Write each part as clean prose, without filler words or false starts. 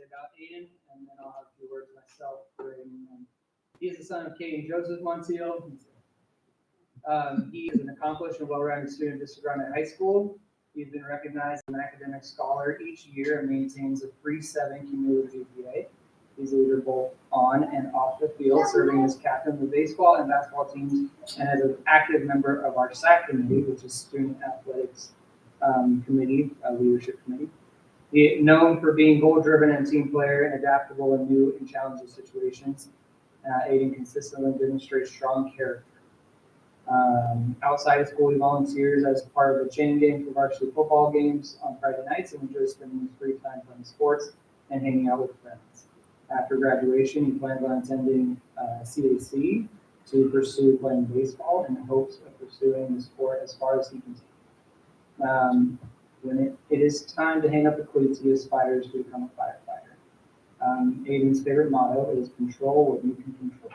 about Aiden, and then I'll have a few words myself for Aiden. He is the son of Kate and Joseph Montiel. He is an accomplished and well-rounded student at Vista Grande High School. He's been recognized as an academic scholar each year and maintains a 3.7 cumulative GPA. He's a leader both on and off the field, serving as captain of the baseball and basketball teams, and as an active member of our SAC committee, which is Student Athletics Committee, Leadership Committee. He is known for being goal-driven and team player and adaptable in new and challenging situations. Aiden consistently demonstrates strong character. Outside of school, he volunteers as part of the chain gang for varsity football games on Friday nights and enjoys spending his free time playing sports and hanging out with friends. After graduation, he plans on attending CAC to pursue playing baseball in hopes of pursuing the sport as far as he can take. When it is time to hang up the cleats, he aspires to become a firefighter. Aiden's favorite motto is control what you can control.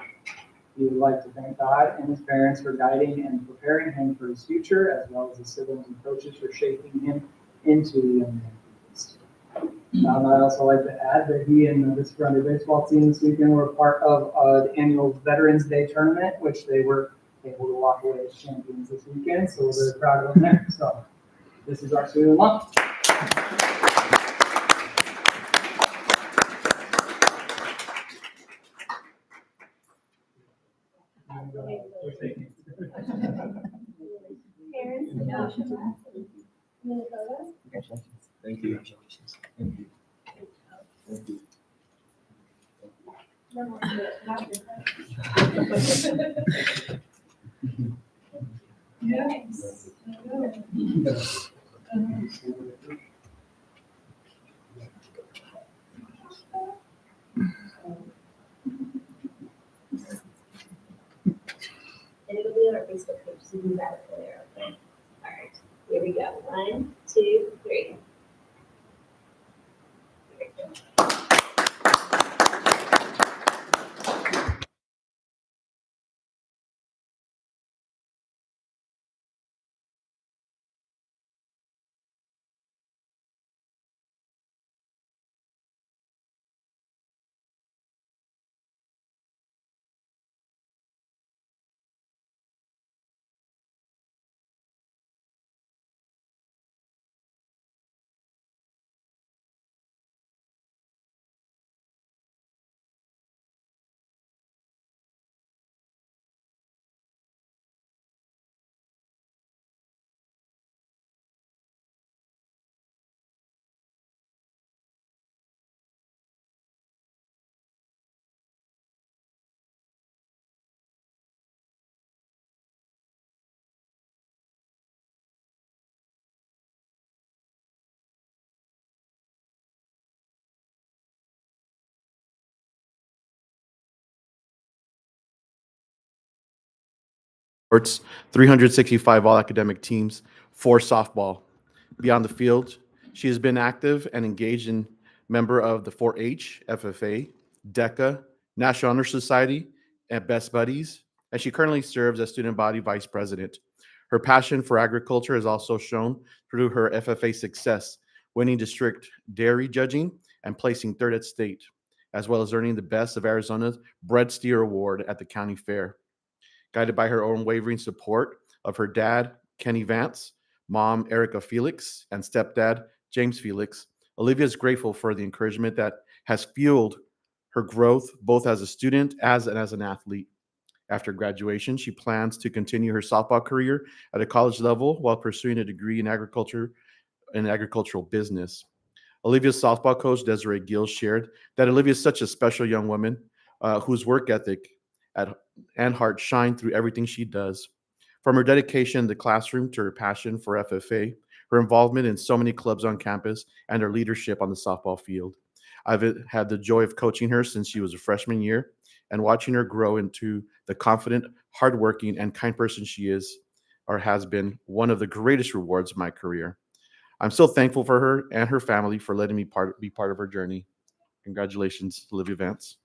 He would like to thank God and his parents for guiding and preparing him for his future, as well as his siblings and coaches for shaping him into the young man he is. I'd also like to add that he and the Vista Grande baseball team this weekend were part of the annual Veterans Day tournament, which they were able to walk away as champions this weekend. So we're very proud of them there. So this is our student of the month. Thank you. Thank you. Thank you. And it'll be on our Facebook page, so you can grab it there. Okay. All right. Here we go. 1, 2, 3. Here we go. Sports, 365 all-academic teams, 4 softball. Beyond the field, she has been active and engaged in member of the 4-H, FFA, DECA, National Honor Society, and Best Buddies, and she currently serves as student body vice president. Her passion for agriculture is also shown through her FFA success, winning district dairy judging and placing 3rd at state, as well as earning the Best of Arizona's Bread Steer Award at the county fair. Guided by her unwavering support of her dad, Kenny Vance, mom, Erica Felix, and stepdad, James Felix, Olivia is grateful for the encouragement that has fueled her growth both as a student and as an athlete. After graduation, she plans to continue her softball career at a college level while pursuing a degree in agriculture and agricultural business. Olivia's softball coach, Desiree Gill, shared that Olivia is such a special young woman whose work ethic and heart shine through everything she does. From her dedication in the classroom to her passion for FFA, her involvement in so many clubs on campus, and her leadership on the softball field. I've had the joy of coaching her since she was a freshman year and watching her grow into the confident, hardworking, and kind person she is or has been one of the greatest rewards of my career. I'm so thankful for her and her family for letting me be part of her journey. Congratulations, Olivia Vance.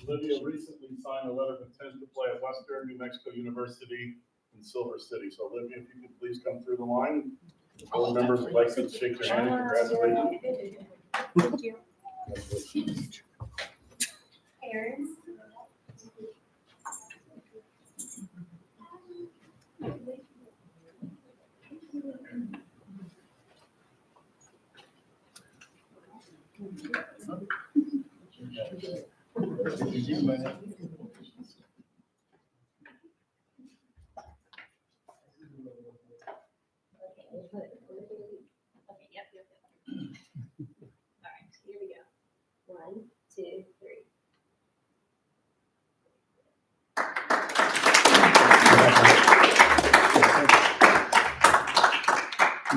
Olivia recently signed a letter of intent to play at Western New Mexico University in Silver City. So Olivia, if you could please come through the line. The board members would like to shake your hand and congratulate you. Thank you. Parents. Okay, yep. All right, here we go. 1, 2, 3.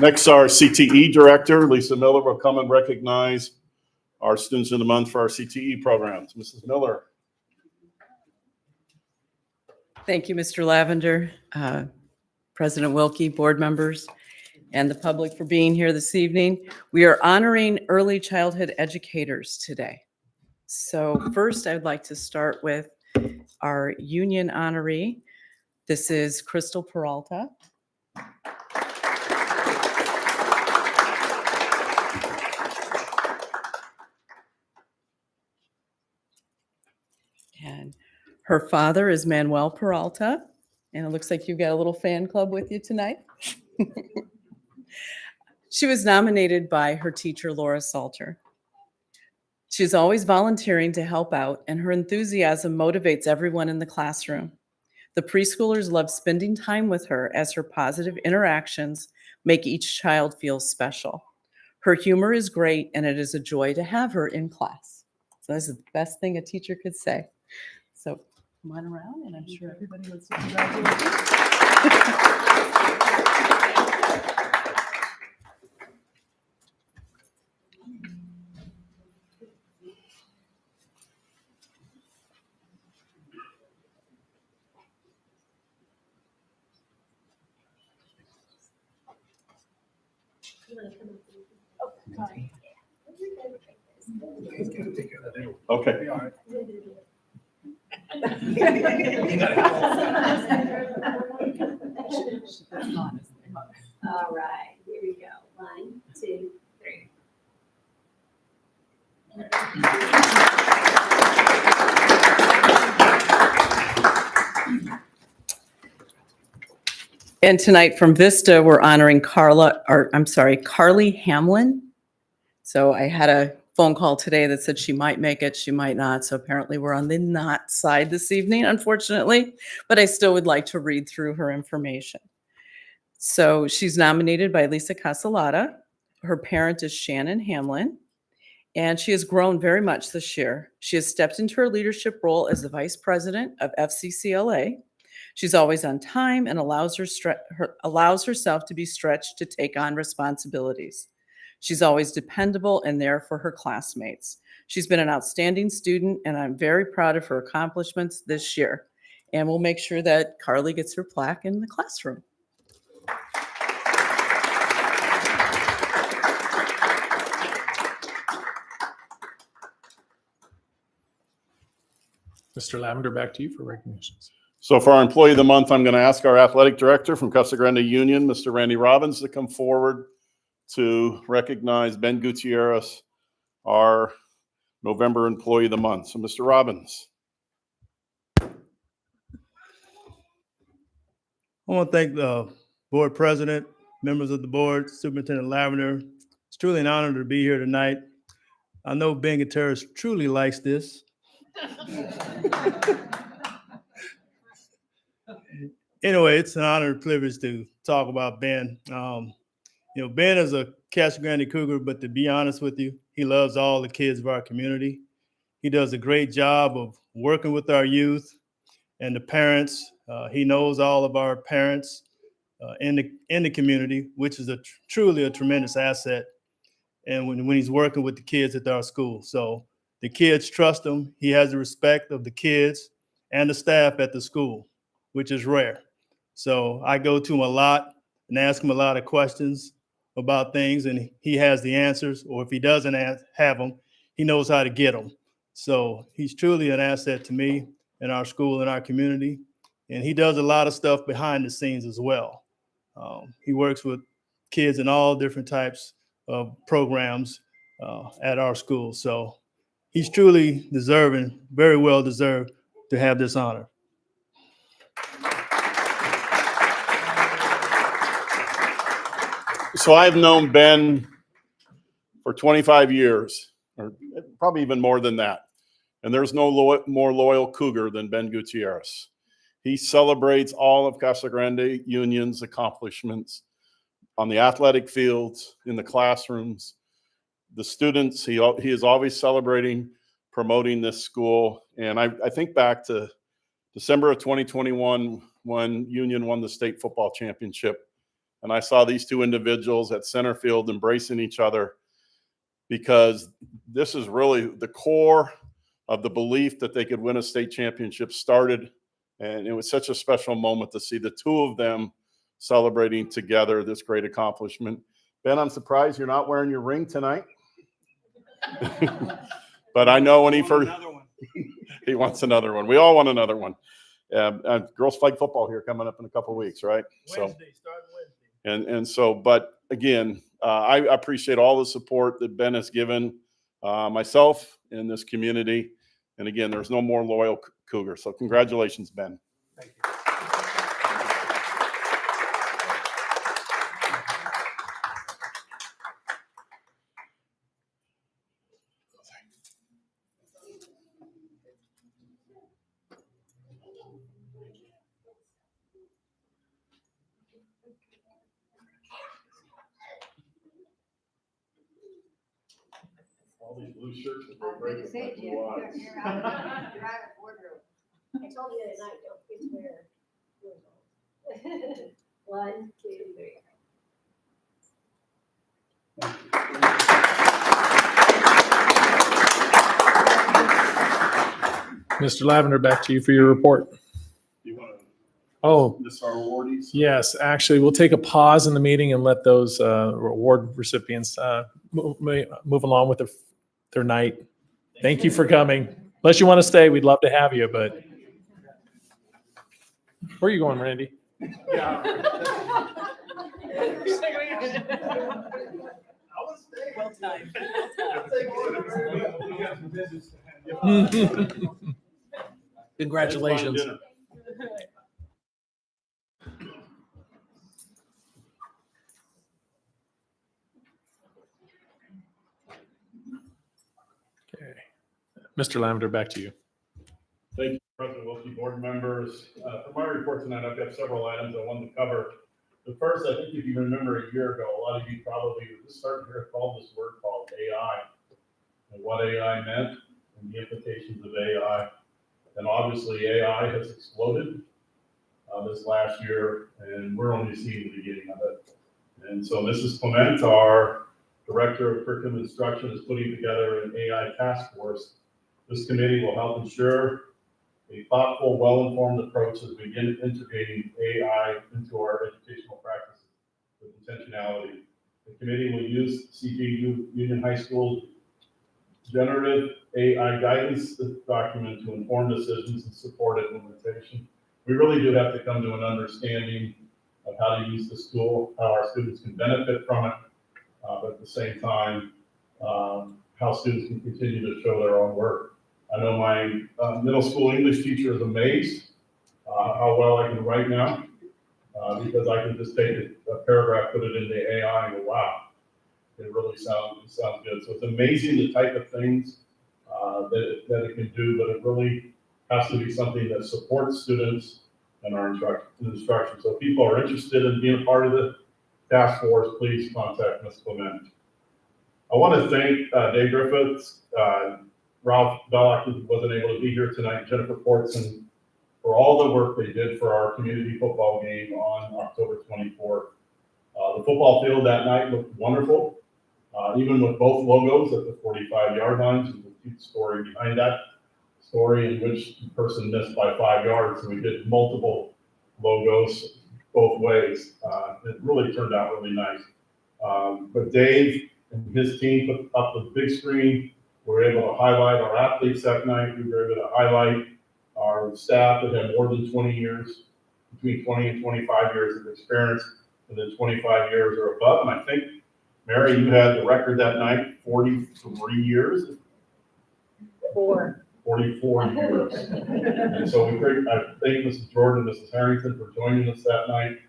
Next, our CTE director, Lisa Miller, will come and recognize our Students of the Month for our CTE programs. Mrs. Miller. Thank you, Mr. Lavender, President Wilkie, board members, and the public for being here this evening. We are honoring early childhood educators today. So first, I'd like to start with our union honoree. This is Crystal Peralta. And her father is Manuel Peralta, and it looks like you've got a little fan club with you tonight. She was nominated by her teacher, Laura Salter. She's always volunteering to help out, and her enthusiasm motivates everyone in the classroom. The preschoolers love spending time with her as her positive interactions make each child feel special. Her humor is great, and it is a joy to have her in class. So this is the best thing a teacher could say. So come on around, and I'm sure everybody wants to congratulate you. You want to come up? Oh, sorry. Okay. All right, here we go. 1, 2, 3. And tonight from Vista, we're honoring Carly Hamlin. So I had a phone call today that said she might make it, she might not. So apparently we're on the not side this evening, unfortunately, but I still would like to read through her information. So she's nominated by Lisa Casalata. Her parent is Shannon Hamlin, and she has grown very much this year. She has stepped into her leadership role as the vice president of FCCLA. She's always on time and allows herself to be stretched to take on responsibilities. She's always dependable and there for her classmates. She's been an outstanding student, and I'm very proud of her accomplishments this year. And we'll make sure that Carly gets her plaque in the classroom. Mr. Lavender, back to you for recognitions. So for our Employee of the Month, I'm going to ask our athletic director from Casa Grande Union, Mr. Randy Robbins, to come forward to recognize Ben Gutierrez, our November Employee of the Month. So Mr. Robbins. I want to thank the board president, members of the board, Superintendent Lavender. It's truly an honor to be here tonight. I know Ben Gutierrez truly likes this. Anyway, it's an honor and privilege to talk about Ben. Ben is a Casa Grande Cougar, but to be honest with you, he loves all the kids of our community. He does a great job of working with our youth and the parents. He knows all of our parents in the community, which is truly a tremendous asset. And when he's working with the kids at our school, so the kids trust him. He has the respect of the kids and the staff at the school, which is rare. So I go to him a lot and ask him a lot of questions about things, and he has the answers, or if he doesn't have them, he knows how to get them. So he's truly an asset to me and our school and our community. and he does a lot of stuff behind the scenes as well. He works with kids in all different types of programs at our school. So he's truly deserving, very well deserved to have this honor. So I've known Ben for 25 years, or probably even more than that. And there's no more loyal Cougar than Ben Gutierrez. He celebrates all of Casa Grande Union's accomplishments on the athletic fields, in the classrooms, the students. He is always celebrating, promoting this school. And I think back to December of 2021 when Union won the state football championship. And I saw these two individuals at center field embracing each other, because this is really the core of the belief that they could win a state championship started. And it was such a special moment to see the two of them celebrating together this great accomplishment. Ben, I'm surprised you're not wearing your ring tonight. But I know when he first, he wants another one. We all want another one. Girls Flag football here coming up in a couple of weeks, right? Wednesday, starting Wednesday. And so, but again, I appreciate all the support that Ben has given myself in this community. And again, there's no more loyal Cougar. So congratulations, Ben. Thank you. All these blue shirts. I was going to say, Jim, you're out of wardrobe. I told you the other night, don't forget to wear yours. 1, 2, 3. Mr. Lavender, back to you for your report. You want to Oh, list our awardees? yes, actually, we'll take a pause in the meeting and let those award recipients move along with their night. Thank you for coming. Unless you want to stay, we'd love to have you, but where are you going, Randy? Congratulations. Okay. Mr. Lavender, back to you. Thank you, President Wilkie, board members. For my report tonight, I've got several items I wanted to cover. The first, I think if you remember a year ago, a lot of you probably were just starting to hear called this word called AI, and what AI meant and the implications of AI. And obviously AI has exploded this last year, and we're only seeing the beginning of it. And so Mrs. Clement, our Director of Curriculum Instruction, is putting together an AI task force. This committee will help ensure a thoughtful, well-informed approach as we begin integrating AI into our educational practices with intentionality. The committee will use CGU Union High School's generative AI guidance document to inform decisions and support implementation. We really do have to come to an understanding of how to use this tool, how our students can benefit from it, but at the same time, how students can continue to show their own work. I know my middle school English teacher is amazed how well I can write now, because I can just take a paragraph, put it into AI, and go, wow, it really sounds good. So it's amazing the type of things that it can do, but it really has to be something that supports students and our instruction. So if people are interested in being a part of the task force, please contact Ms. Clement. I want to thank Dave Griffiths, Ralph Bellock, who wasn't able to be here tonight, Jennifer Portson, for all the work they did for our community football game on October 24th. The football field that night looked wonderful, even with both logos at the 45-yard lines. There's a cute story behind that story in which the person missed by 5 yards, so we did multiple logos both ways. It really turned out really nice. But Dave and his team put up the big screen. We were able to highlight our athletes that night. We were able to highlight our our staff that have more than 20 years, between 20 and 25 years of experience, and then 25 years or above. And I think, Mary, you had the record that night, 43 years. 44 years. And so I thank Mrs. Jordan and Mrs. Harrington for joining us that night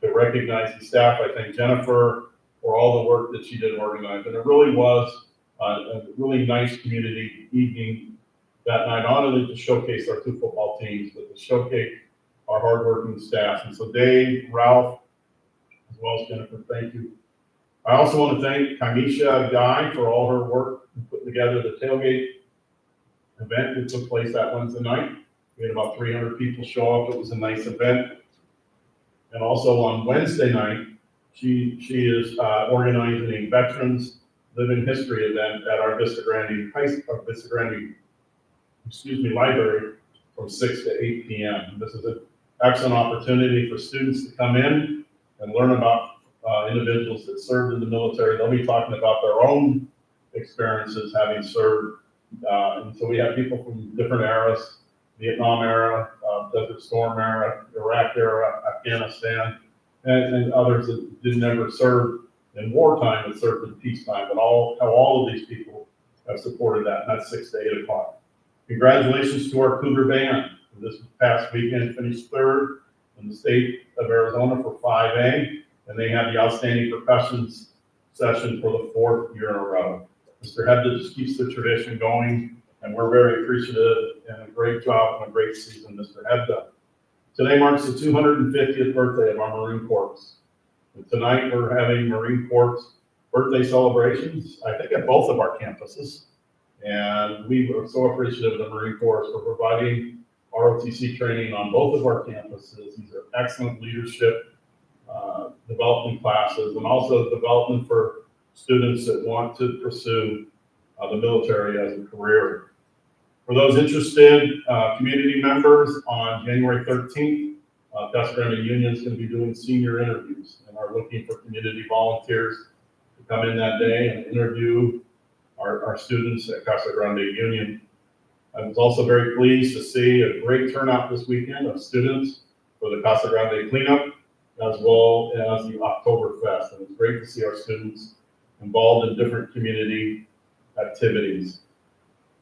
to recognize the staff. I thank Jennifer for all the work that she did organize. And it really was a really nice community evening that night, not only to showcase our two football teams, but to showcase our hardworking staff. And so Dave, Ralph, as well as Jennifer, thank you. I also want to thank Kamisha Guy for all her work in putting together the tailgate event that took place that Wednesday night. We had about 300 people show up. It was a nice event. And also on Wednesday night, she is organizing a Veterans Living History event at our Vista Grande library from 6 to 8 p.m. This is an excellent opportunity for students to come in and learn about individuals that served in the military. They'll be talking about their own experiences having served. And so we have people from different eras: Vietnam era, Desert Storm era, Iraq era, Afghanistan, and others that did never serve in wartime but served in peacetime. But how all of these people have supported that, and that's 6 to 8 o'clock. Congratulations to our Cougar band. This past weekend finished third in the state of Arizona for 5A, and they had the outstanding percussion session for the 4th year in a row. Mr. Hebda just keeps the tradition going, and we're very appreciative, and a great job and a great season, Mr. Hebda. Today marks the 250th birthday of our Marine Corps. And tonight we're having Marine Corps birthday celebrations, I think at both of our campuses. And we are so appreciative of the Marine Corps for providing ROTC training on both of our campuses. These are excellent leadership development classes, and also development for students that want to pursue the military as a career. For those interested community members, on January 13th, Casa Grande Union is going to be doing senior interviews and are looking for community volunteers to come in that day and interview our students at Casa Grande Union. I was also very pleased to see a great turnout this weekend of students for the Casa Grande cleanup, as well as the Oktoberfest. And it's great to see our students involved in different community activities.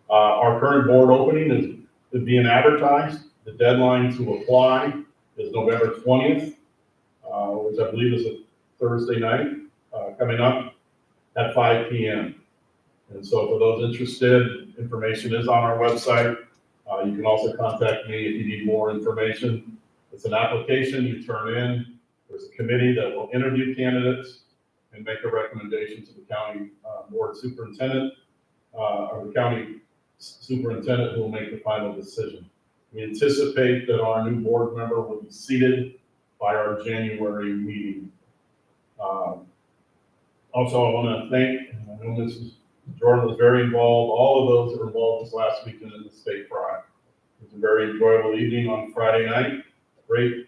Our current board opening is being advertised. The deadline to apply is November 20th, which I believe is a Thursday night, coming up at 5 p.m. And so for those interested, information is on our website. You can also contact me if you need more information. It's an application you turn in. There's a committee that will interview candidates and make a recommendation to the county board superintendent, or the county superintendent who will make the final decision. We anticipate that our new board member will be seated by our January meeting. Also, I want to thank, I know Mrs. Jordan was very involved, all of those that were involved this last weekend in the state pride. It was a very enjoyable evening on Friday night, great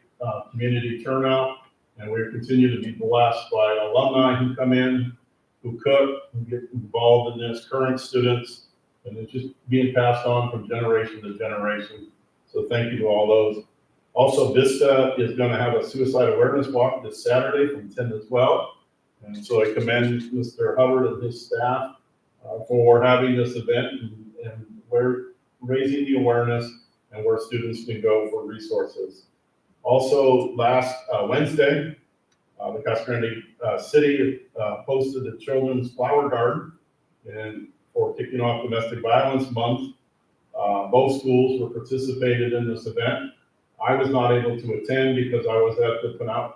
community turnout, and we continue to be blessed by alumni who come in, who cook, who get involved in this, current students, and it's just being passed on from generation to generation. So thank you to all those. Also, Vista is going to have a suicide awareness walk this Saturday from 10 to 12. And so I commend Mr. Hubbard and his staff for having this event and we're raising the awareness and where students can go for resources. Also, last Wednesday, the Casa Grande City hosted the Children's Flower Garden and for kicking off Domestic Violence Month. Both schools were participated in this event. I was not able to attend because I was at the Pinal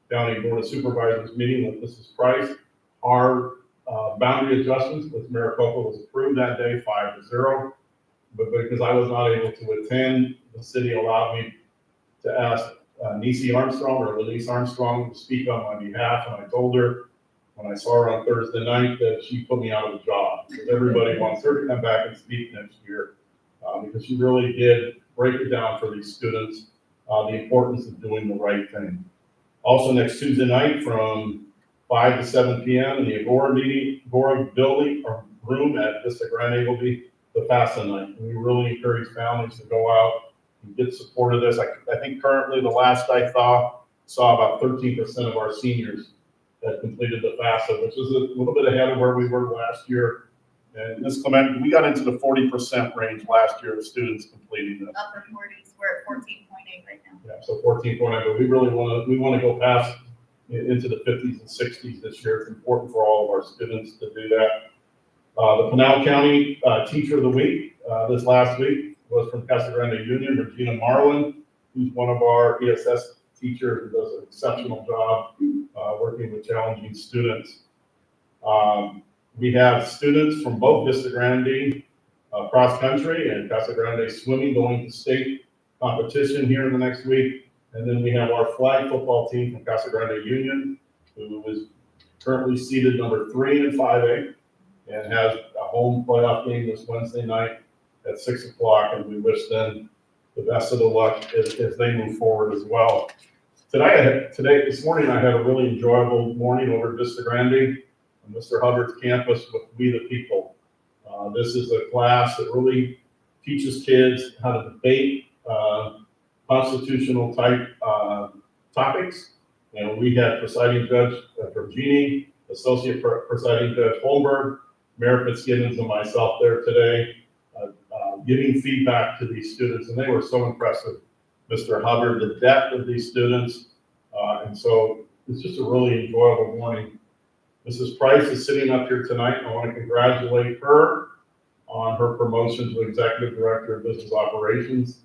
County Board of Supervisors meeting with Mrs. Price. Our boundary adjustments with Maricopa was approved that day, 5-0. But because I was not able to attend, the city allowed me to ask Niecy Armstrong or Lenise Armstrong to speak on my behalf. And I told her when I saw her on Thursday night that she put me out of the job because everybody wants her to come back and speak next year because she really did break it down for these students, the importance of doing the right thing. Also next Tuesday night from 5 to 7 p.m. in the Agora building or room at Vista Grande will be the FAFSA night. We really encourage families to go out and get support of this. I think currently the last I saw about 13% of our seniors that completed the FAFSA, which is a little bit ahead of where we were last year. And Ms. Clement, we got into the 40% range last year of students completing this. Upper 40s, we're at 14.8 right now. Yeah, so 14.9, but we really want to go past into the 50s and 60s this year. It's important for all of our students to do that. The Pinal County Teacher of the Week this last week was from Casa Grande Union, Regina Marlin, who's one of our ESS teachers who does an exceptional job working with challenging students. We have students from both Vista Grande cross country and Casa Grande swimming going to state competition here in the next week. And then we have our flag football team from Casa Grande Union, who is currently seeded number 3 in 5A and has a home playoff game this Wednesday night at 6 o'clock. And we wish them the best of the luck as they move forward as well. This morning, I had a really enjoyable morning over at Vista Grande on Mr. Hubbard's campus with We the People. This is a class that really teaches kids how to debate constitutional type topics. And we had Presiding Judge Virginie, Associate Presiding Judge Holmberg, Mayor Fitzgibbons, and myself there today, giving feedback to these students, and they were so impressive. Mr. Hubbard, the depth of these students, and so it's just a really enjoyable morning. Mrs. Price is sitting up here tonight, and I want to congratulate her on her promotion to Executive Director of Business Operations.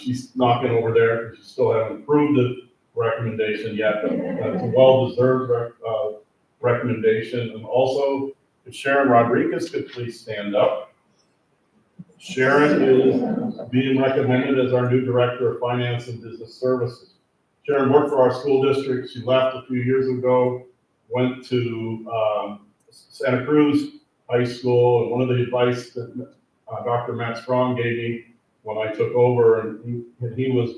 She's knocking over there. She still hasn't approved the recommendation yet, but it's a well-deserved recommendation. And also, if Sharon Rodriguez could please stand up. Sharon is being recommended as our new Director of Finance and Business Services. Sharon worked for our school district. She left a few years ago, went to Santa Cruz High School, and one of the advice that Dr. Matt Strong gave me when I took over, and he was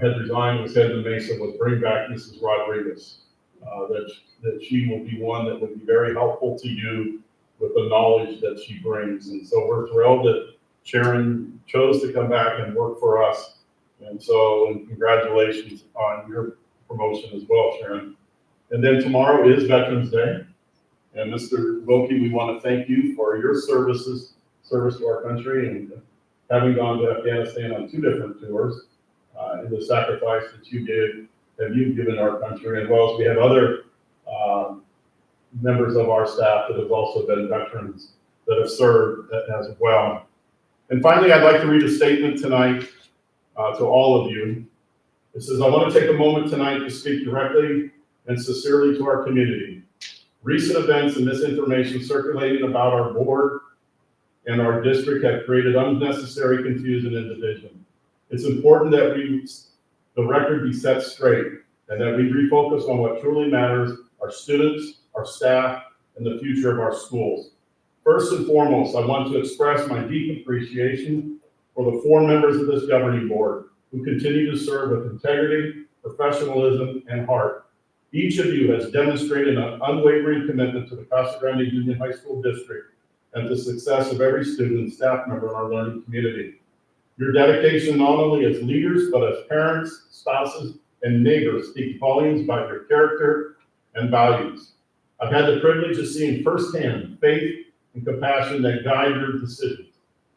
had resigned, was head of Mesa, was bring back Mrs. Rodriguez. That she will be one that would be very helpful to you with the knowledge that she brings. And so we're thrilled that Sharon chose to come back and work for us. And so congratulations on your promotion as well, Sharon. And then tomorrow is Veterans Day. And Mr. Wilkie, we want to thank you for your service to our country, and having gone to Afghanistan on 2 different tours, and the sacrifice that you you've given our country, as well as we have other members of our staff that have also been veterans that have served as well. And finally, I'd like to read a statement tonight to all of you. It says, I want to take a moment tonight to speak directly and sincerely to our community. Recent events and misinformation circulating about our board and our district have created unnecessary confusion and division. It's important that the record be set straight and that we refocus on what truly matters: our students, our staff, and the future of our schools. First and foremost, I want to express my deep appreciation for the 4 members of this governing board who continue to serve with integrity, professionalism, and heart. Each of you has demonstrated an unwavering commitment to the Casa Grande Union High School District and the success of every student and staff member in our learning community. Your dedication not only as leaders, but as parents, spouses, and neighbors speaks volumes about your character and values. I've had the privilege of seeing firsthand faith and compassion that guide your decisions.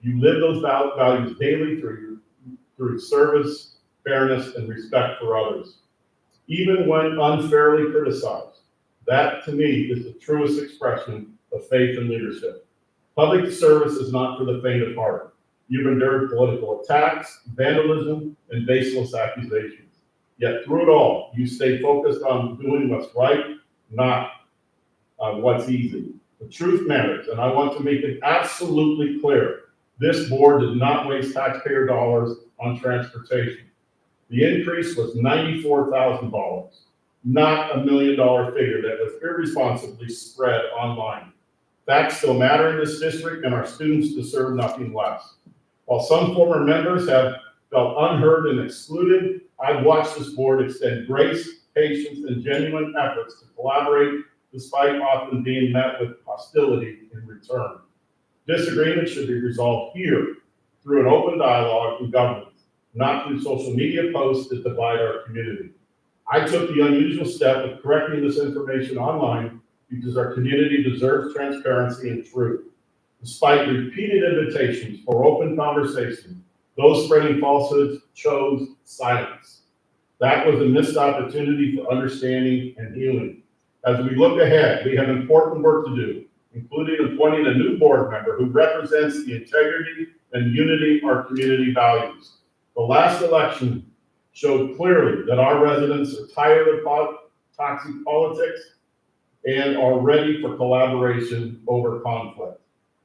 You live those values daily through service, fairness, and respect for others. Even when unfairly criticized, that to me is the truest expression of faith and leadership. Public service is not for the faint of heart. You've endured political attacks, vandalism, and baseless accusations. Yet through it all, you stay focused on doing what's right, not what's easy. The truth matters, and I want to make it absolutely clear. This board did not waste taxpayer dollars on transportation. The increase was $94,000, not $1 million figure that was irresponsibly spread online. Facts still matter in this district, and our students deserve nothing less. While some former members have felt unheard and excluded, I've watched this board extend grace, patience, and genuine efforts to collaborate, despite often being met with hostility in return. Disagreements should be resolved here through an open dialogue in government, not through social media posts that divide our community. I took the unusual step of correcting this information online because our community deserves transparency and truth. Despite repeated invitations for open conversation, those spreading falsehoods chose silence. That was a missed opportunity for understanding and healing. As we look ahead, we have important work to do, including appointing a new board member who represents the integrity and unity our community values. The last election showed clearly that our residents are tired of toxic politics and are ready for collaboration over conflict.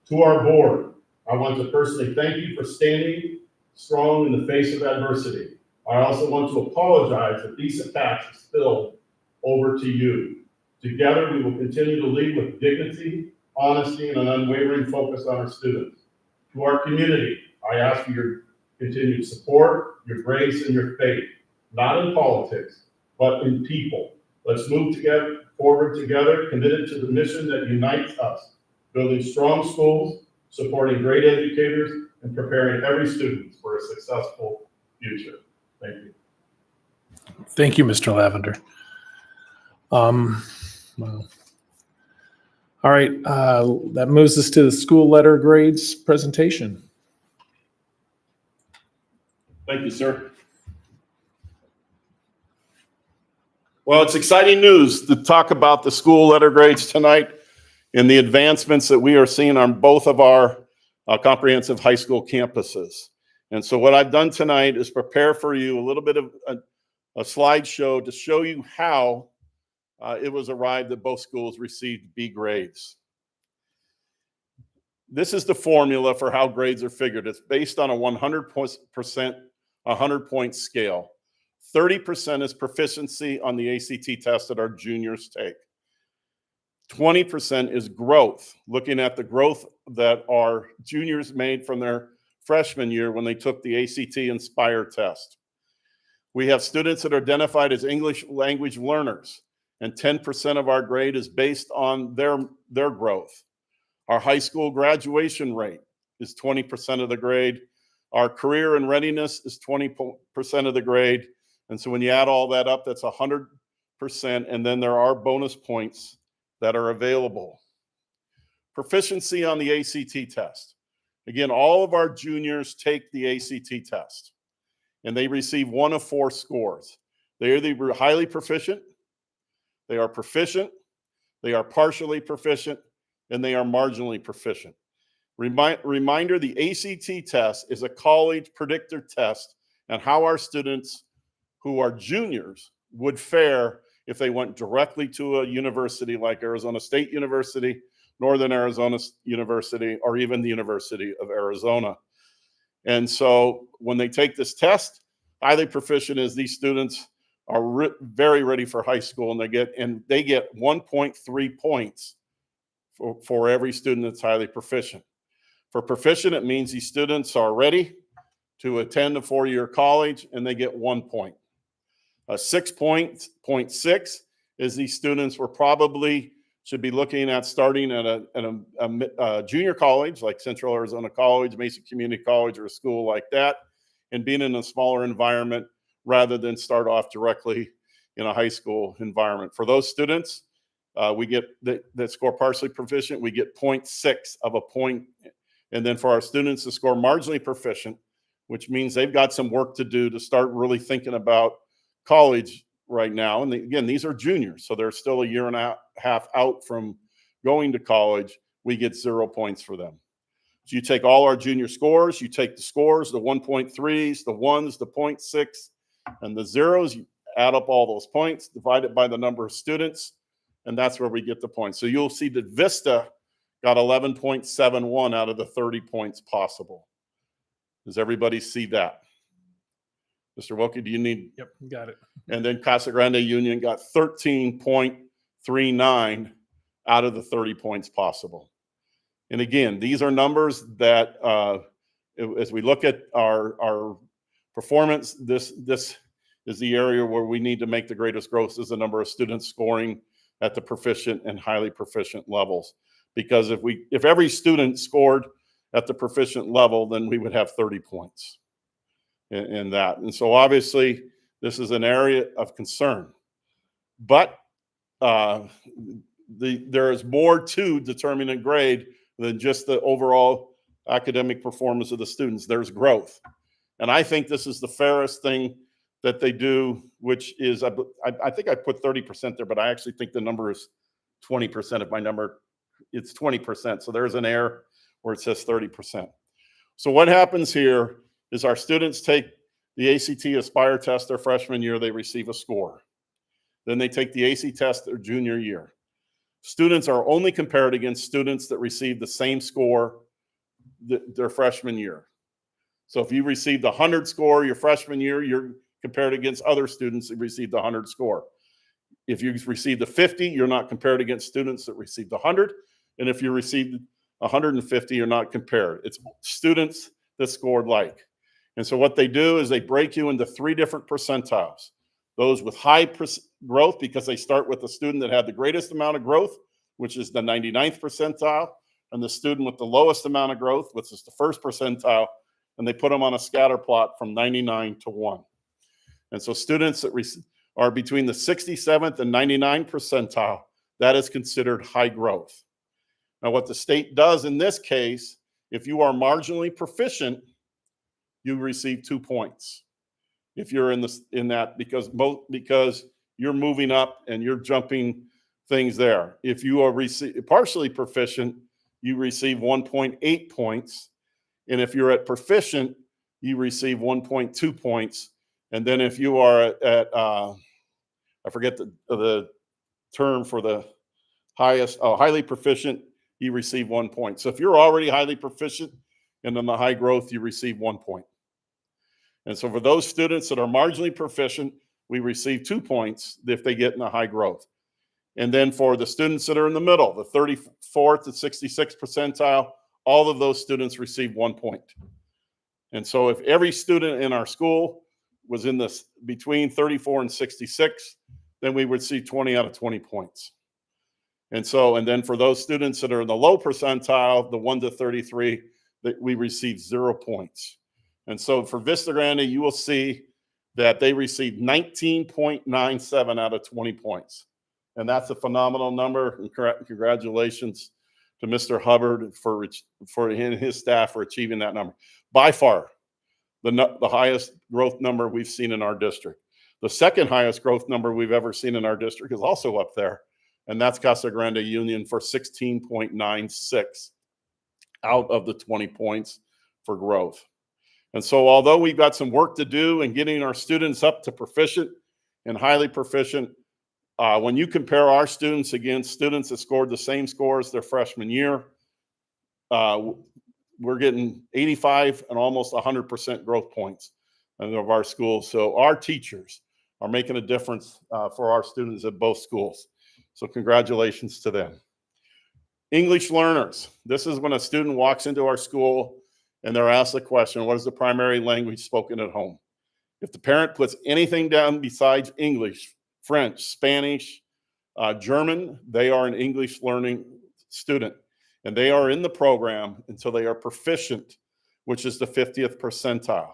To our board, I want to personally thank you for standing strong in the face of adversity. I also want to apologize if these attacks spilled over to you. Together, we will continue to lead with dignity, honesty, and an unwavering focus on our students. To our community, I ask for your continued support, your grace, and your faith, not in politics, but in people. Let's move forward together, committed to the mission that unites us, building strong schools, supporting great educators, and preparing every student for a successful future. Thank you. Thank you, Mr. Lavender. Wow. All right, that moves us to the school letter grades presentation. Thank you, sir. Well, it's exciting news to talk about the school letter grades tonight and the advancements that we are seeing on both of our comprehensive high school campuses. And so what I've done tonight is prepare for you a little bit of a slideshow to show you how it was arrived that both schools received B grades. This is the formula for how grades are figured. It's based on a 100%, 100-point scale. 30% is proficiency on the ACT test that our juniors take. 20% is growth, looking at the growth that our juniors made from their freshman year when they took the ACT Inspire test. We have students that are identified as English language learners, and 10% of our grade is based on their growth. Our high school graduation rate is 20% of the grade. Our career and readiness is 20% of the grade. And so when you add all that up, that's 100%. And then there are bonus points that are available. Proficiency on the ACT test. Again, all of our juniors take the ACT test, and they receive one of 4 scores. They are either highly proficient, they are proficient, they are partially proficient, and they are marginally proficient. Reminder, the ACT test is a college predictor test and how our students who are juniors would fare if they went directly to a university like Arizona State University, Northern Arizona University, or even the University of Arizona. And so when they take this test, highly proficient is these students are very ready for high school, and they get 1.3 points for every student that's highly proficient. For proficient, it means these students are ready to attend a 4-year college, and they get 1 point. 6.6 is these students were probably should be looking at starting at a junior college like Central Arizona College, Mesa Community College, or a school like that, and being in a smaller environment rather than start off directly in a high school environment. For those students, we get that score partially proficient, we get 0.6 of a point. And then for our students to score marginally proficient, which means they've got some work to do to start really thinking about college right now. And again, these are juniors, so they're still a year and a half out from going to college. We get 0 points for them. So you take all our junior scores, you take the scores, the 1.3s, the 1s, the 0.6, and the 0s, you add up all those points, divide it by the number of students, and that's where we get the points. So you'll see that Vista got 11.71 out of the 30 points possible. Does everybody see that? Mr. Wilkie, do you need? Yep, got it. And then Casa Grande Union got 13.39 out of the 30 points possible. And again, these are numbers that, as we look at our performance, this is the area where we need to make the greatest growth, is the number of students scoring at the proficient and highly proficient levels. Because if every student scored at the proficient level, then we would have 30 points in that. And so obviously this is an area of concern, but there is more to determining a grade than just the overall academic performance of the students. There's growth. And I think this is the fairest thing that they do, which is, I think I put 30% there, but I actually think the number is 20%. If my number, it's 20%. So there's an error where it says 30%. So what happens here is our students take the ACT Aspire test their freshman year, they receive a score. Then they take the AC test their junior year. Students are only compared against students that receive the same score their freshman year. So if you received a 100 score your freshman year, you're compared against other students that received the 100 score. If you received a 50, you're not compared against students that received 100. And if you received 150, you're not compared. It's students that scored like. And so what they do is they break you into 3 different percentiles. Those with high growth, because they start with the student that had the greatest amount of growth, which is the 99th percentile, and the student with the lowest amount of growth, which is the 1st percentile, and they put them on a scatter plot from 99 to 1. And so students that are between the 67th and 99th percentile, that is considered high growth. Now, what the state does in this case, if you are marginally proficient, you receive 2 points. If you're in that, because you're moving up and you're jumping things there. If you are partially proficient, you receive 1.8 points. And if you're at proficient, you receive 1.2 points. And then if you are at I forget the term for the highest, highly proficient, you receive 1 point. So if you're already highly proficient and in the high growth, you receive 1 point. And so for those students that are marginally proficient, we receive 2 points if they get in the high growth. And then for the students that are in the middle, the 34th to 66th percentile, all of those students receive 1 point. And so if every student in our school was in this between 34 and 66, then we would see 20 out of 20 points. And then for those students that are in the low percentile, the 1 to 33, that we receive 0 points. And so for Vista Grande, you will see that they received 19.97 out of 20 points. And that's a phenomenal number. And congratulations to Mr. Hubbard for his staff for achieving that number. By far, the highest growth number we've seen in our district. The second highest growth number we've ever seen in our district is also up there. And that's Casa Grande Union for 16.96 out of the 20 points for growth. And so although we've got some work to do in getting our students up to proficient and highly proficient, when you compare our students against students that scored the same scores their freshman year, we're getting 85 and almost 100% growth points of our schools. So our teachers are making a difference for our students at both schools. So congratulations to them. English learners. This is when a student walks into our school and they're asked the question, what is the primary language spoken at home? If the parent puts anything down besides English, French, Spanish, German, they are an English learning student. And they are in the program until they are proficient, which is the 50th percentile.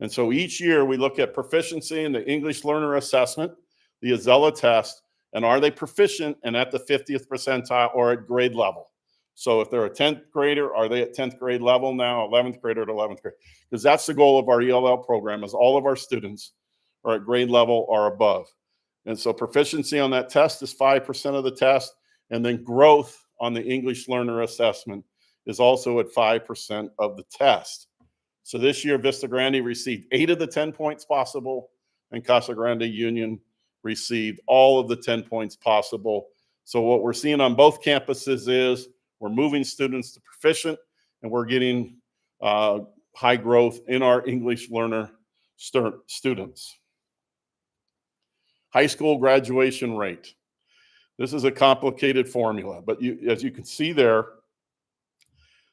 And so each year we look at proficiency in the English learner assessment, the Azella test, and are they proficient and at the 50th percentile or at grade level? So if they're a 10th grader, are they at 10th grade level now, 11th grader at 11th grade? Because that's the goal of our ELL program, is all of our students are at grade level or above. And so proficiency on that test is 5% of the test, and then growth on the English learner assessment is also at 5% of the test. So this year, Vista Grande received 8 of the 10 points possible, and Casa Grande Union received all of the 10 points possible. So what we're seeing on both campuses is we're moving students to proficient, and we're getting high growth in our English learner students. High school graduation rate. This is a complicated formula, but as you can see there,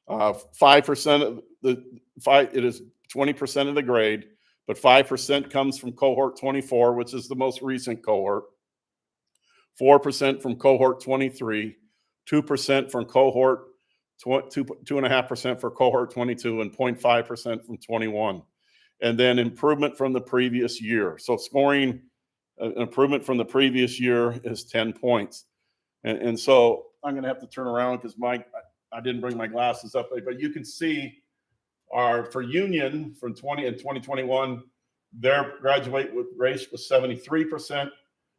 5% of it is 20% of the grade, but 5% comes from cohort 24, which is the most recent cohort, 4% from cohort 23, 2% from cohort 2.5% for cohort 22, and 0.5% from 21. And then improvement from the previous year. So scoring an improvement from the previous year is 10 points. And so I'm going to have to turn around because I didn't bring my glasses up, but you can see for Union from 20 and 2021, their graduate rate was 73%,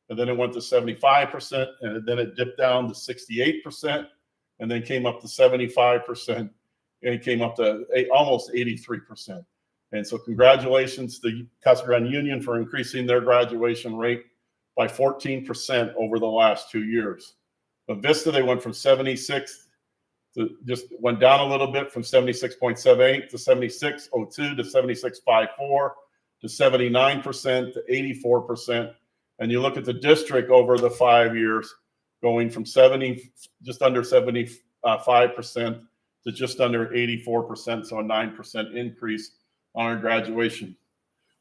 and then it went to 75%, and then it dipped down to 68%, and then came up to 75%, and it came up to almost 83%. And so congratulations to Casa Grande Union for increasing their graduation rate by 14% over the last 2 years. But Vista, they went from 76 to just went down a little bit from 76.78 to 76.02 to 76.54 to 79% to 84%. And you look at the district over the 5 years, going from just under 75% to just under 84%, so a 9% increase on our graduation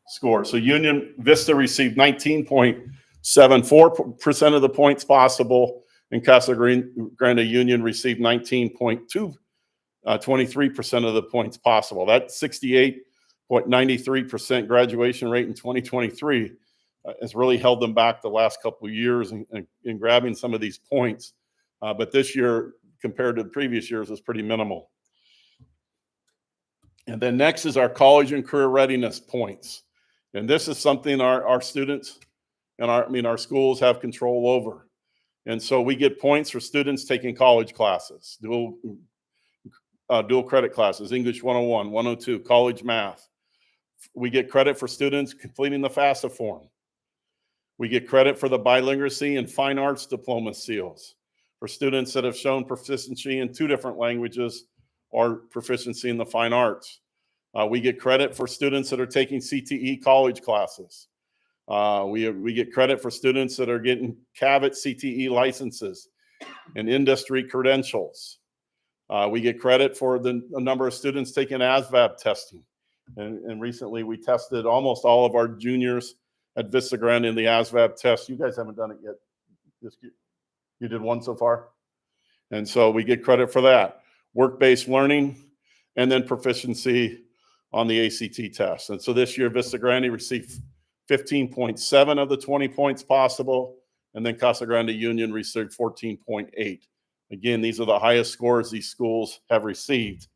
score. So Union Vista received 19.74% of the points possible, and Casa Grande Union received 23% of the points possible. That 68.93% graduation rate in 2023 has really held them back the last couple of years in grabbing some of these points. But this year, compared to the previous years, was pretty minimal. And then next is our college and career readiness points. And this is something our students and our schools have control over. And so we get points for students taking college classes, dual credit classes, English 101, 102, college math. We get credit for students completing the FAFSA form. We get credit for the bilinguacy and fine arts diploma seals for students that have shown proficiency in 2 different languages or proficiency in the fine arts. We get credit for students that are taking CTE college classes. We get credit for students that are getting CAVIT CTE licenses and industry credentials. We get credit for a number of students taking ASVAB testing. And recently we tested almost all of our juniors at Vista Grande in the ASVAB test. You guys haven't done it yet. You did one so far? And so we get credit for that. Work-based learning, and then proficiency on the ACT test. And so this year, Vista Grande received 15.7 of the 20 points possible, and then Casa Grande Union received 14.8. Again, these are the highest scores these schools have received.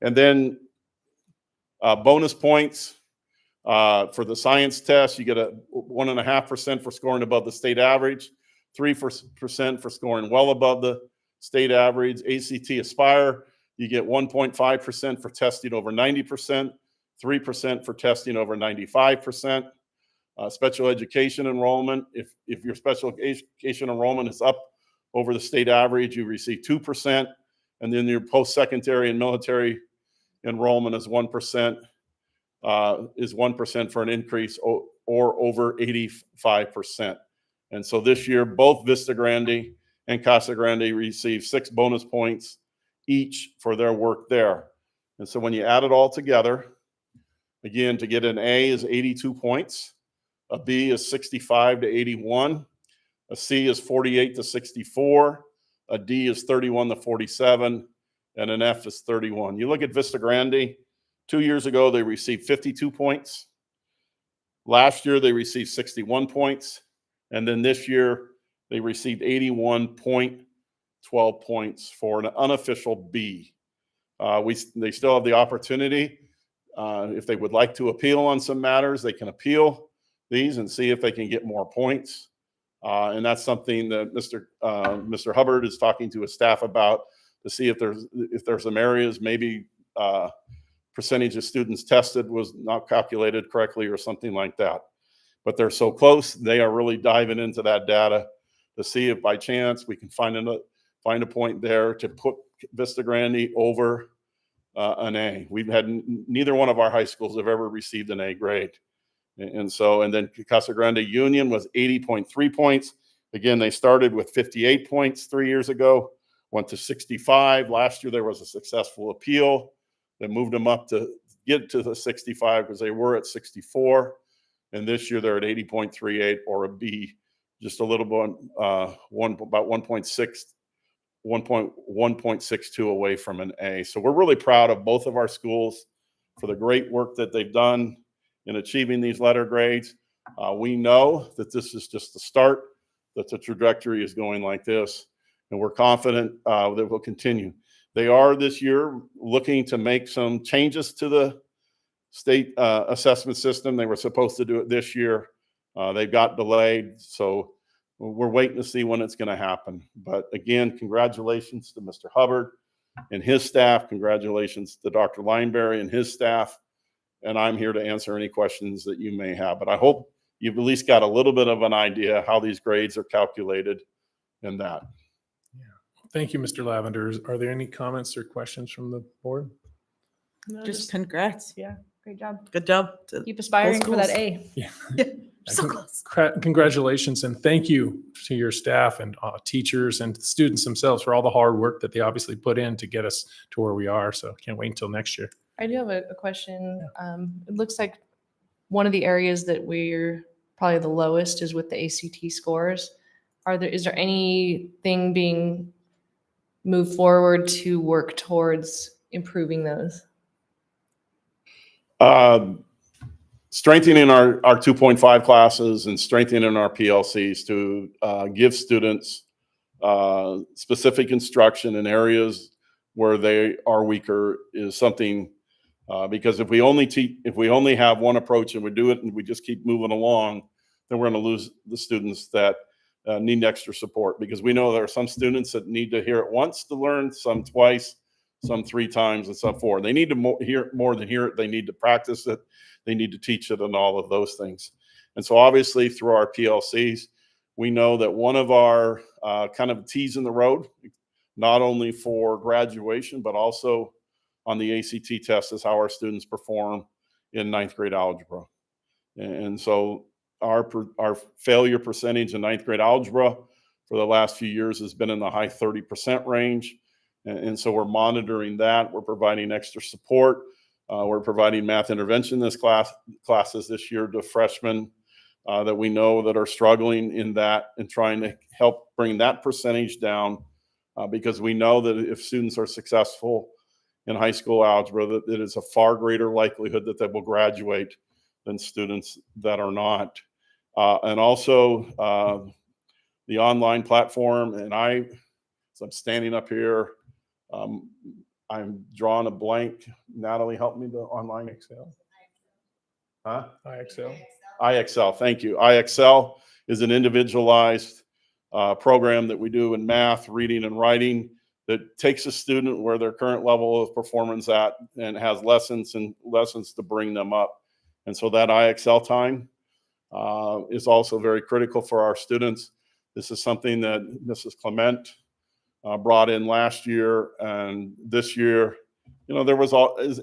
And then bonus points for the science test, you get a 1.5% for scoring above the state average, 3% for scoring well above the state average. ACT Aspire, you get 1.5% for testing over 90%, 3% for testing over 95%. Special education enrollment, if your special education enrollment is up over the state average, you receive 2%. And then your post-secondary and military enrollment is 1%, for an increase or over 85%. And so this year, both Vista Grande and Casa Grande received 6 bonus points each for their work there. And so when you add it all together, again, to get an A is 82 points, a B is 65 to 81, a C is 48 to 64, a D is 31 to 47, and an F is 31. You look at Vista Grande, 2 years ago, they received 52 points. Last year, they received 61 points. And then this year, they received 81.12 points for an unofficial B. They still have the opportunity, if they would like to appeal on some matters, they can appeal these and see if they can get more points. And that's something that Mr. Hubbard is talking to his staff about, to see if there's some areas, maybe percentage of students tested was not calculated correctly or something like that. But they're so close, they are really diving into that data to see if by chance we can find a point there to put Vista Grande over an A. We've had neither one of our high schools have ever received an A grade. And then Casa Grande Union was 80.3 points. Again, they started with 58 points 3 years ago, went to 65. Last year, there was a successful appeal that moved them up to get to the 65 because they were at 64. And this year, they're at 80.38 or a B, just a little bit, about 1.6 1.62 away from an A. So we're really proud of both of our schools for the great work that they've done in achieving these letter grades. We know that this is just the start, that the trajectory is going like this, and we're confident that we'll continue. They are this year looking to make some changes to the state assessment system. They were supposed to do it this year. They got delayed, so we're waiting to see when it's going to happen. But again, congratulations to Mr. Hubbard and his staff. Congratulations to Dr. Lineberry and his staff. And I'm here to answer any questions that you may have. But I hope you've at least got a little bit of an idea how these grades are calculated and that. Thank you, Mr. Lavender. Are there any comments or questions from the board? No, Just congrats. yeah, great job. Good job. to Keep aspiring for that schools. A. Yeah. So close. Congratulations and thank you to your staff and teachers and students themselves for all the hard work that they obviously put in to get us to where we are. So can't wait until next year. I do have a question. It looks like one of the areas that we're probably the lowest is with the ACT scores. Is there anything being moved forward to work towards improving those? Strengthening our 2.5 classes and strengthening our PLCs to give students specific instruction in areas where they are weaker is something, because if we only have one approach and we do it and we just keep moving along, then we're going to lose the students that need extra support, because we know there are some students that need to hear it once to learn, some twice, some 3 times, and some 4. They need to hear more than hear it. They need to practice it. They need to teach it and all of those things. And so obviously through our PLCs, we know that one of our kind of T's in the road, not only for graduation, but also on the ACT test, is how our students perform in 9th grade algebra. And so our failure percentage in 9th grade algebra for the last few years has been in the high 30% range. And so we're monitoring that. We're providing extra support. We're providing math intervention classes this year to freshmen that we know that are struggling in that, and trying to help bring that percentage down, because we know that if students are successful in high school algebra, that it is a far greater likelihood that they will graduate than students that are not. And also the online platform, and so I'm standing up here. I'm drawing a blank. Natalie, help me, the online Excel. Huh? IXL. IXL, thank you. IXL is an individualized program that we do in math, reading, and writing that takes a student where their current level of performance at and has lessons to bring them up. And so that IXL time is also very critical for our students. This is something that Mrs. Clement brought in last year, and this year, there was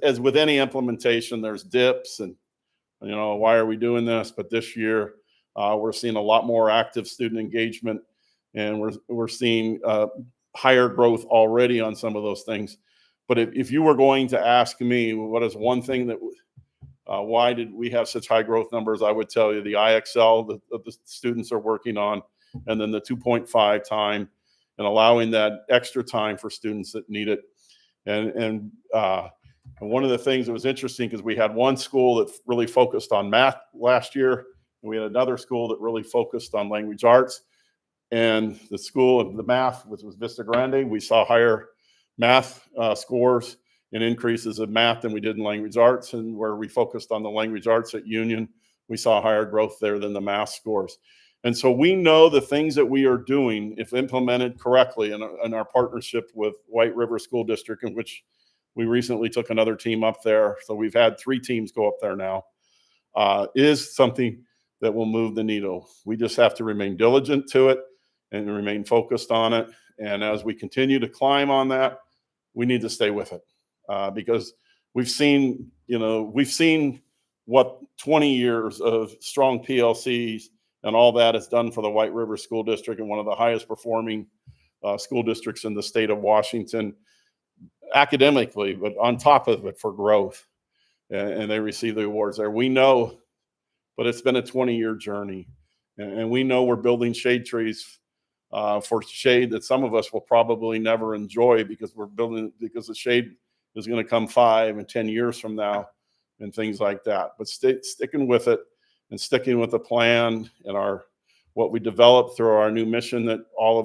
as with any implementation, there's dips and, why are we doing this? But this year, we're seeing a lot more active student engagement, and we're seeing higher growth already on some of those things. But if you were going to ask me, what is one thing that, why did we have such high growth numbers? I would tell you the IXL that the students are working on, and then the 2.5 time, and allowing that extra time for students that need it. And one of the things that was interesting, because we had one school that really focused on math last year, and we had another school that really focused on language arts. And the school of the math, which was Vista Grande, we saw higher math scores and increases of math than we did in language arts. And where we focused on the language arts at Union, we saw higher growth there than the math scores. And so we know the things that we are doing, if implemented correctly in our partnership with White River School District, in which we recently took another team up there. So we've had 3 teams go up there now, is something that will move the needle. We just have to remain diligent to it and remain focused on it. And as we continue to climb on that, we need to stay with it, because we've seen what 20 years of strong PLCs and all that is done for the White River School District, and one of the highest performing school districts in the state of Washington academically, but on top of it for growth. And they receive the awards there. We know, but it's been a 20-year journey. And we know we're building shade trees for shade that some of us will probably never enjoy because because the shade is going to come 5 and 10 years from now and things like that. But sticking with it and sticking with the plan and what we developed through our new mission that all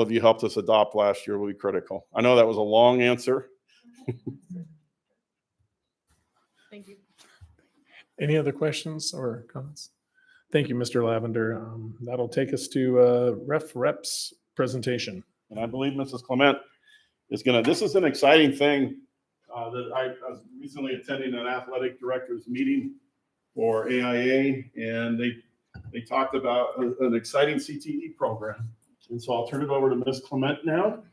of you helped us adopt last year will be critical. I know that was a long answer. Thank you. Any other questions or comments? Thank you, Mr. Lavender. That'll take us to Rep's presentation. And I believe Mrs. Clement is this is an exciting thing that I was recently attending an athletic directors meeting for AIA, and they talked about an exciting CTE program. And so I'll turn it over to Ms. Clement now.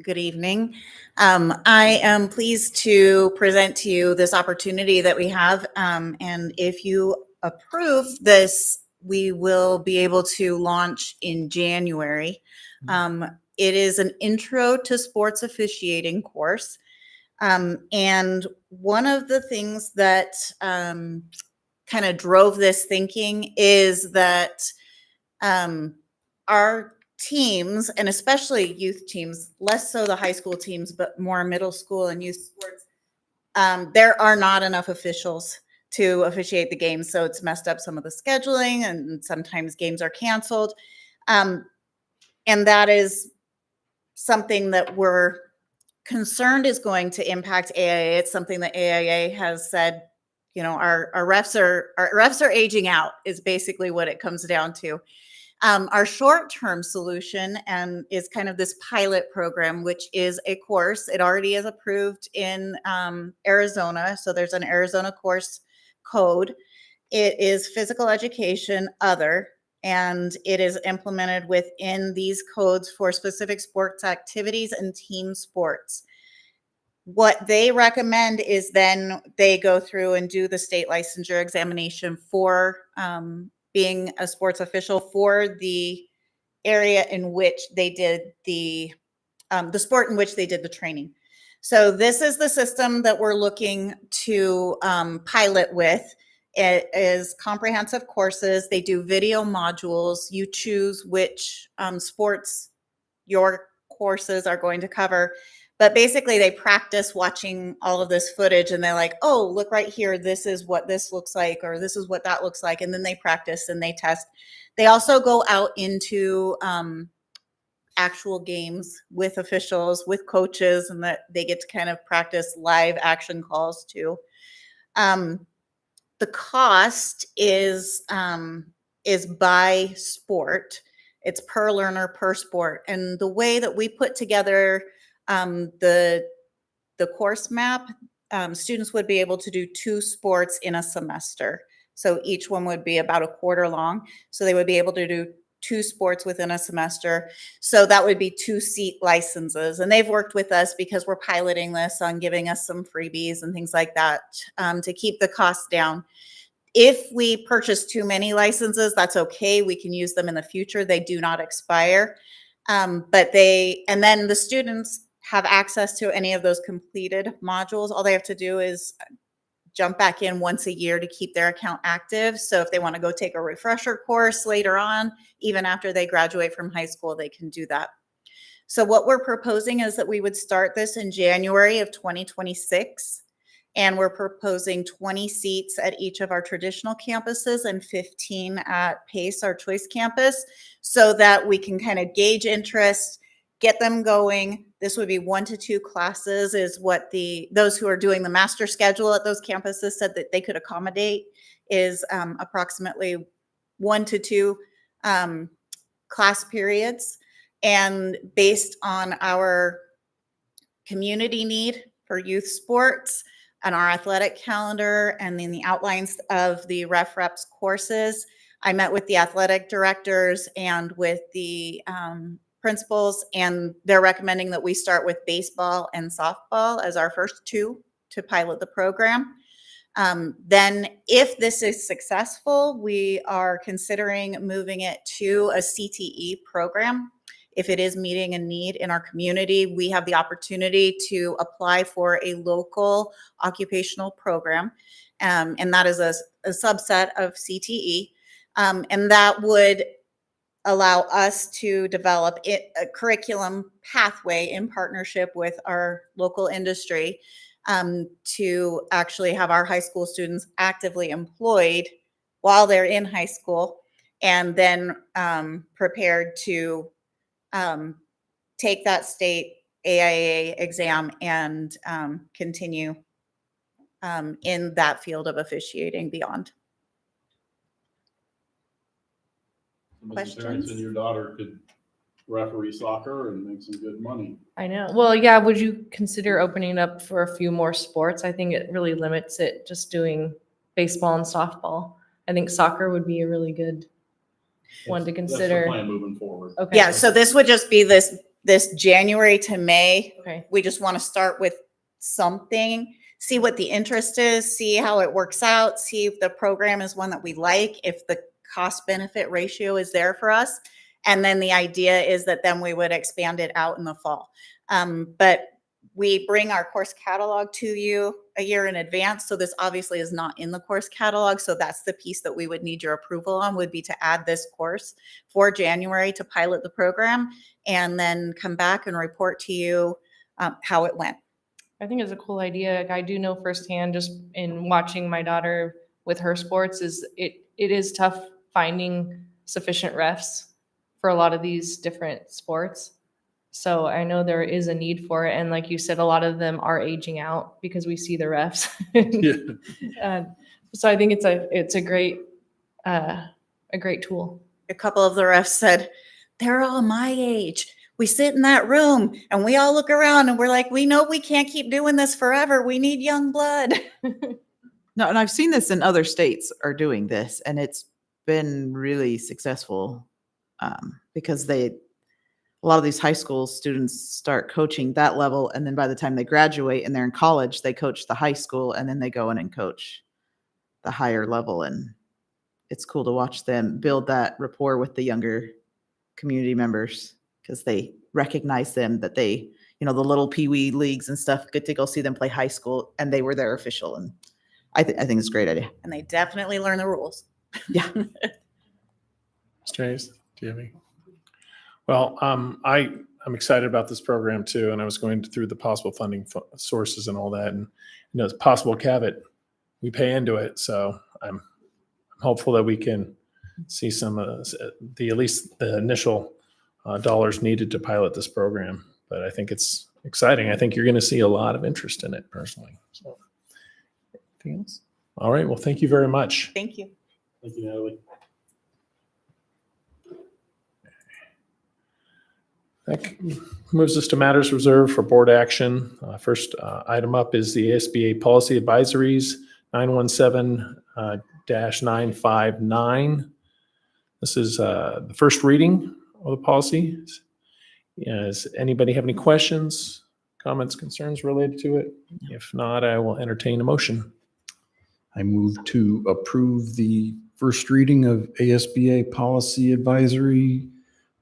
Good evening. I am pleased to present to you this opportunity that we have. And if you approve this, we will be able to launch in January. It is an intro to sports officiating course. And one of the things that kind of drove this thinking is that our teams, and especially youth teams, less so the high school teams, but more middle school and youth sports, there are not enough officials to officiate the games. So it's messed up some of the scheduling, and sometimes games are canceled. And that is something that we're concerned is going to impact AIA. It's something that AIA has said, you know, our refs are aging out is basically what it comes down to. Our short-term solution is kind of this pilot program, which is a course. It already is approved in Arizona. So there's an Arizona course code. It is physical education other, and it is implemented within these codes for specific sports activities and team sports. What they recommend is then they go through and do the state licensure examination for being a sports official for the area in which they did the sport in which they did the training. So this is the system that we're looking to pilot with. It is comprehensive courses. They do video modules. You choose which sports your courses are going to cover. But basically, they practice watching all of this footage, and they're like, oh, look right here. This is what this looks like, or this is what that looks like. And then they practice and they test. They also go out into actual games with officials, with coaches, and that they get to kind of practice live action calls too. The cost is by sport. It's per learner, per sport. And the way that we put together the course map, students would be able to do 2 sports in a semester. So each one would be about a quarter long. So they would be able to do 2 sports within a semester. So that would be 2 seat licenses. And they've worked with us because we're piloting this on giving us some freebies and things like that to keep the costs down. If we purchase too many licenses, that's okay. We can use them in the future. They do not expire. And then the students have access to any of those completed modules. All they have to do is jump back in once a year to keep their account active. So if they want to go take a refresher course later on, even after they graduate from high school, they can do that. So what we're proposing is that we would start this in January of 2026. And we're proposing 20 seats at each of our traditional campuses and 15 at PACE, our choice campus, so that we can kind of gauge interest, get them going. This would be 1 to 2 classes is what those who are doing the master schedule at those campuses said that they could accommodate, is approximately 1 to 2 class periods. And based on our community need for youth sports and our athletic calendar and then the outlines of the reps courses, I met with the athletic directors and with the principals, and they're recommending that we start with baseball and softball as our first 2 to pilot the program. Then if this is successful, we are considering moving it to a CTE program. If it is meeting a need in our community, we have the opportunity to apply for a local occupational program, and that is a subset of CTE. And that would allow us to develop a curriculum pathway in partnership with our local industry to actually have our high school students actively employed while they're in high school, and then prepared to take that state AIA exam and continue in that field of officiating beyond. Mr. Parents Questions? and your daughter could referee soccer and make some good money. I know. Well, yeah, would you consider opening it up for a few more sports? I think it really limits it just doing baseball and softball. I think soccer would be a really good one to That's the consider. plan moving forward. Okay. Yeah, so this would just be this January to May. Okay. We just want to start with something, see what the interest is, see how it works out, see if the program is one that we like, if the cost benefit ratio is there for us. And then the idea is that then we would expand it out in the fall. But we bring our course catalog to you a year in advance. So this obviously is not in the course catalog. So that's the piece that we would need your approval on, would be to add this course for January to pilot the program, and then come back and report to you how it went. I think it's a cool idea. Like, I do know firsthand, just in watching my daughter with her sports, is it is tough finding sufficient refs for a lot of these different sports. So I know there is a need for it. And like you said, a lot of them are aging out because we see the refs. So I think it's a great tool. A couple of the refs said, they're all my age. We sit in that room and we all look around and we're like, we know we can't keep doing this forever. We need young blood. No, and I've seen this in other states are doing this, and it's been really successful because a lot of these high school students start coaching that level, and then by the time they graduate and they're in college, they coach the high school, and then they go in and coach the higher level. And it's cool to watch them build that rapport with the younger community members, because they recognize them, that they, the little peewee leagues and stuff, get to go see them play high school, and they were their official. And I think it's a great idea. And they definitely learn the rules. Yeah. Mr. Hayes, do you have any? Well, I'm excited about this program too, and I was going through the possible funding sources and all that, and it's possible caveat we pay into it. So I'm hopeful that we can see some at least the initial dollars needed to pilot this program. But I think it's exciting. I think you're going to see a lot of interest in it personally. So, anything else? All right. Well, thank you very much. Thank you. Thank you, Natalie. That moves us to matters reserved for board action. First item up is the ASBA policy advisories 917-959. This is the first reading of the policy. Does anybody have any questions, comments, concerns related to it? If not, I will entertain a motion. I move to approve the first reading of ASBA Policy Advisory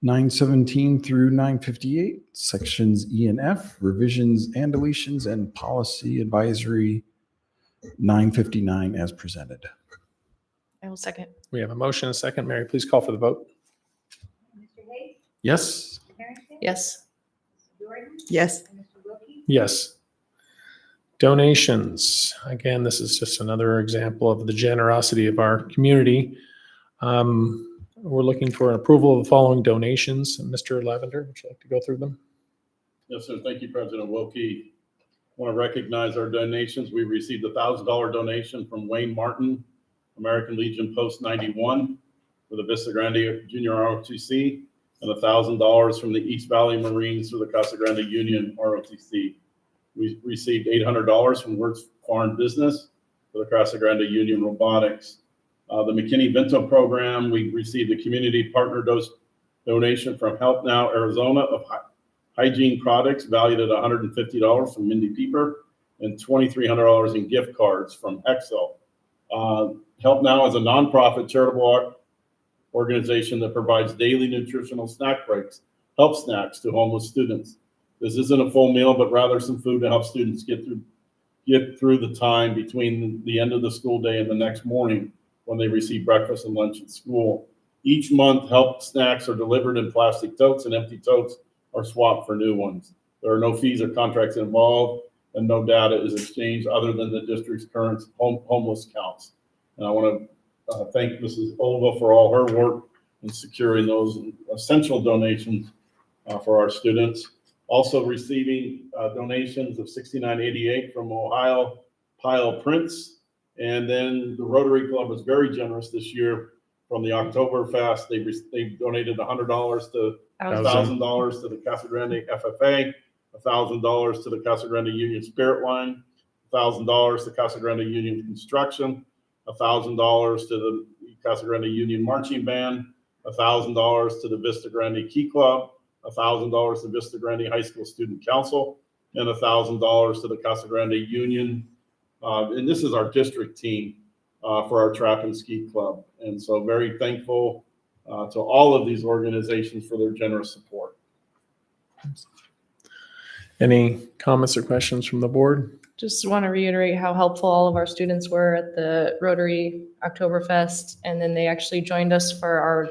917 through 958, sections E and F, revisions and deletions, and Policy Advisory 959 as presented. I will second. We have a motion, a second. Mary, please call for the vote. Mr. Hayes, Yes. Mr. Harrington, Yes. Mr. Jordan, Yes. and Mr. Wilkie. Yes. Donations. Again, this is just another example of the generosity of our community. We're looking for an approval of the following donations. Mr. Lavender, would you like to go through them? Yes, sir. Thank you, President Wilkie. I want to recognize our donations. We received a $1,000 donation from Wayne Martin, American Legion Post 91 for the Vista Grande Junior ROTC, and $1,000 from the East Valley Marines for the Casa Grande Union ROTC. We received $800 from Works Foreign Business for the Casa Grande Union Robotics. The McKinney-Vento program, we received a community partner donation from Help Now Arizona of hygiene products valued at $150 from Mindy Pieper, and $2,300 in gift cards from Hexel. Help Now is a nonprofit charitable organization that provides daily nutritional snack breaks, help snacks to homeless students. This isn't a full meal, but rather some food to help students get through the time between the end of the school day and the next morning. when they receive breakfast and lunch at school. Each month, help snacks are delivered in plastic totes, and empty totes are swapped for new ones. There are no fees or contracts involved, and no data is exchanged other than the district's current homeless counts. And I want to thank Mrs. Olva for all her work in securing those essential donations for our students. Also receiving donations of $69.88 from Ohio Pile Prints. And then the Rotary Club was very generous this year. From the Oktoberfest, they donated $100 to $1,000 to the Casa Grande FFA, $1,000 to the Casa Grande Union Spirit Line, $1,000 to Casa Grande Union Construction, $1,000 to the Casa Grande Union Marching Band, $1,000 to the Vista Grande Key Club, $1,000 to Vista Grande High School Student Council, and $1,000 to the Casa Grande Union. And this is our district team for our Trap and Ski Club. And so very thankful to all of these organizations for their generous support. Any comments or questions from the board? Just want to reiterate how helpful all of our students were at the Rotary Oktoberfest. And then they actually joined us for our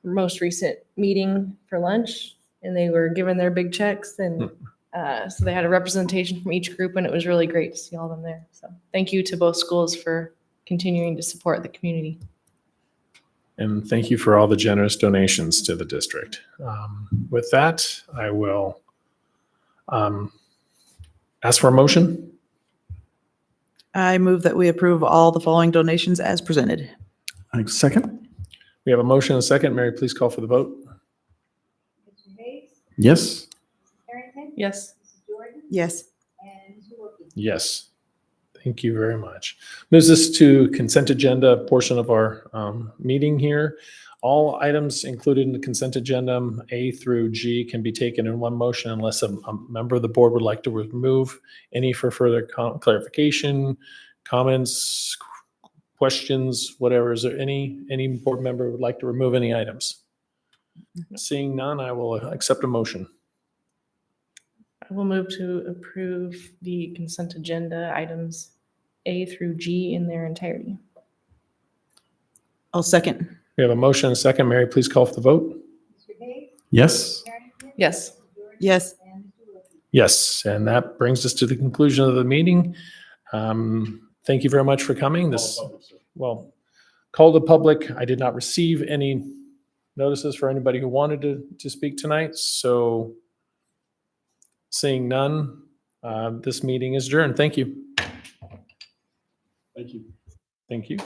most recent meeting for lunch, and they were given their big checks. And so they had a representation from each group, and it was really great to see all of them there. So thank you to both schools for continuing to support the community. And thank you for all the generous donations to the district. With that, I will ask for a motion. I move that we approve all the following donations as presented. I second. We have a motion and a second. Mary, please call for the vote. Mr. Hayes, Yes. Mrs. Harrington, Yes. Mrs. Jordan, Yes. and Mr. Wilkie. Yes. Thank you very much. Moves us to consent agenda portion of our meeting here. All items included in the consent agenda, A through G, can be taken in one motion unless a member of the board would like to remove any for further clarification, comments, questions, whatever. Is there any board member would like to remove any items? Seeing none, I will accept a motion. I will move to approve the consent agenda items A through G in their entirety. I'll second. We have a motion and a second. Mary, please call for the vote. Mr. Hayes, Yes. Mrs. Harrington, Yes. Mrs. Jordan, Yes. and Mr. Wilkie. Yes, and that brings us to the conclusion of the meeting. Thank you very much for coming. Well, call to public. I did not receive any notices for anybody who wanted to speak tonight. So seeing none, this meeting is adjourned. Thank you. Thank you. Thank you.